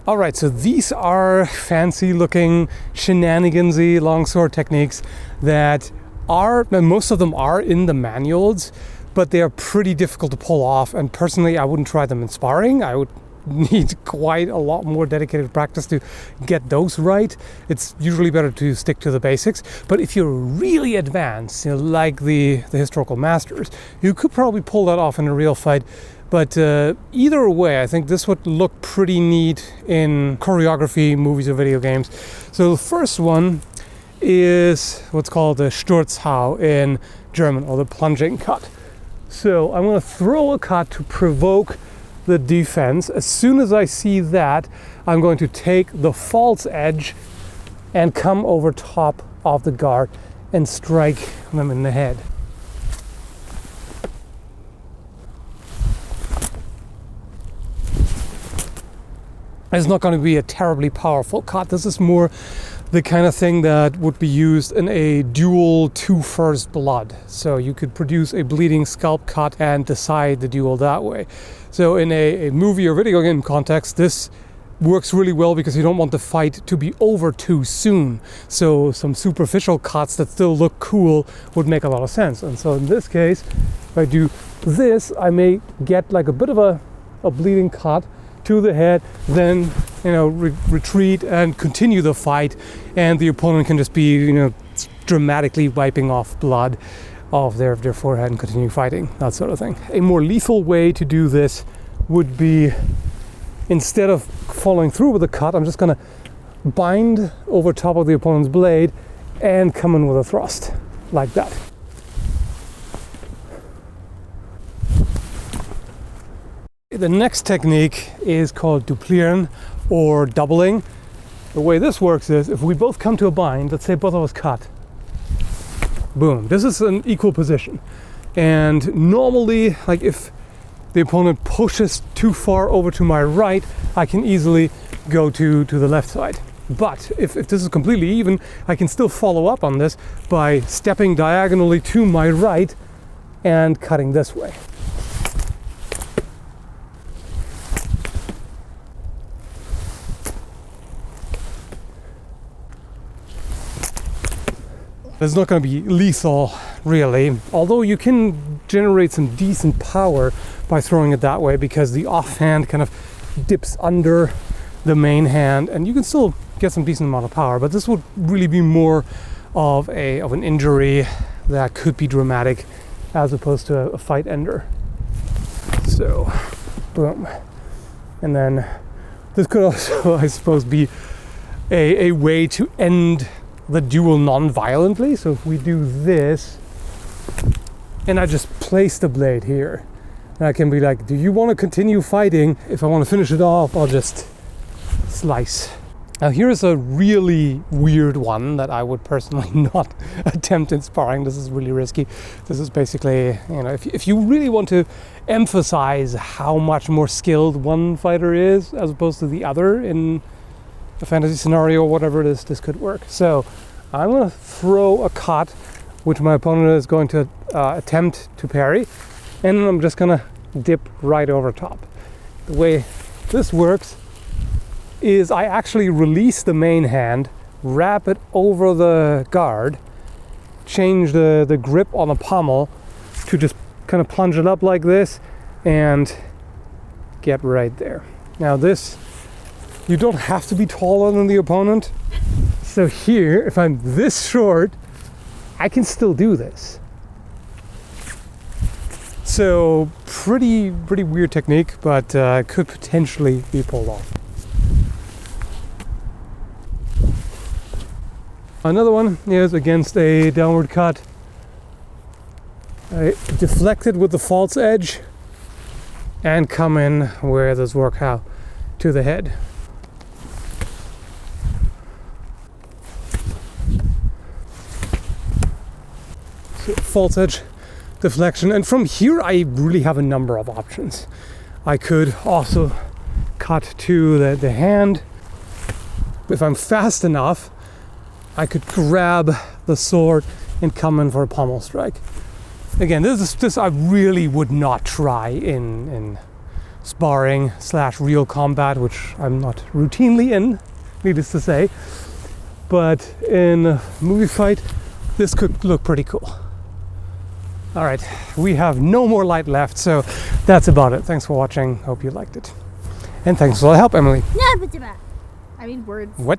All right, so these are fancy looking shenanigansy longsword techniques that most of them are in the manuals, but they are pretty difficult to pull off. And personally, I wouldn't try them in sparring. I would need quite a lot more dedicated practice to get those right. It's usually better to stick to the basics. But if you're really advanced, like the historical masters, you could probably pull that off in a real fight. But either way, I think this would look pretty neat in choreography, movies, or video games. So the first one is what's called the Sturzhau in German, or the plunging cut. So I'm going to throw a cut to provoke the defense. As soon as I see that, I'm going to take the false edge and come over top of the guard and strike them in the head. It's not going to be a terribly powerful cut. This is more the kind of thing that would be used in a duel to first blood. So you could produce a bleeding scalp cut and decide the duel that way. So in a movie or video game context, this works really well because you don't want the fight to be over too soon. So some superficial cuts that still look cool would make a lot of sense. And so in this case, if I do this, I may get like a bit of a bleeding cut to the head, then retreat and continue the fight, and the opponent can just be dramatically wiping off blood off their forehead and continue fighting, that sort of thing. A more lethal way to do this would be, instead of following through with a cut, I'm just going to bind over top of the opponent's blade and come in with a thrust like that. The next technique is called duplieren, or doubling. The way this works is, if we both come to a bind, let's say both of us cut, boom, this is an equal position. And normally, like if the opponent pushes too far over to my right, I can easily go to the left side. But if this is completely even, I can still follow up on this by stepping diagonally to my right and cutting this way. It's not going to be lethal, really, although you can generate some decent power by throwing it that way, because the offhand kind of dips under the main hand, and you can still get some decent amount of power. But this would really be more of an injury that could be dramatic, as opposed to a fight ender. So, boom, and then this could also, I suppose, be a way to end the duel non-violently. So if we do this, and I just place the blade here, and I can be like, do you want to continue fighting? If I want to finish it off, I'll just slice. Now here's a really weird one that I would personally not attempt in sparring. This is really risky. This is basically, if you really want to emphasize how much more skilled one fighter is as opposed to the other in a fantasy scenario or whatever it is, this could work. So I'm going to throw a cut which my opponent is going to attempt to parry, and I'm just going to dip right over top. The way this works is I actually release the main hand, wrap it over the guard, change the grip on the pommel to just kind of plunge it up like this and get right there. Now this, you don't have to be taller than the opponent. So here, if I'm this short, I can still do this. So pretty weird technique, but could potentially be pulled off. Another one is against a downward cut. I deflect it with the false edge and come in where this work out to the head. So false edge, deflection, and from here I really have a number of options. I could also cut to the hand. If I'm fast enough, I could grab the sword and come in for a pommel strike. Again, this I really would not try in sparring / real combat, which I'm not routinely in, needless to say. But in a movie fight, this could look pretty cool. All right, we have no more light left, so that's about it. Thanks for watching. Hope you liked it. And thanks for all the help, Emily. I mean words. What?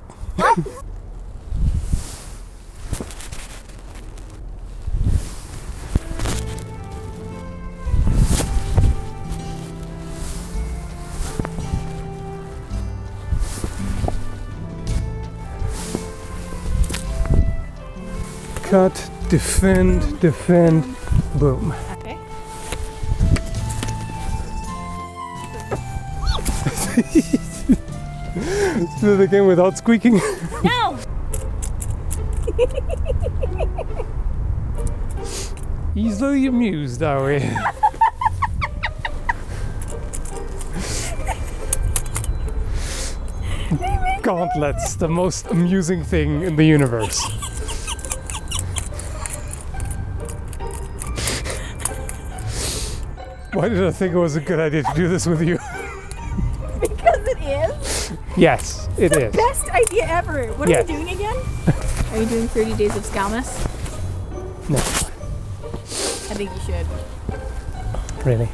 Cut, defend, boom. Okay. Do it again without squeaking. No! Easily amused, are we? Gauntlets, the most amusing thing in the universe. Why did I think it was a good idea to do this with you? Because it is? Yes, it is. Best idea ever. What Yes. are we doing again? Are you doing 30 Days of Skalmas? No, I think you should. really.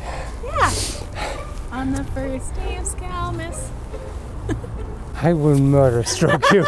Yeah. On the first day of Skalmas. I will murder stroke you.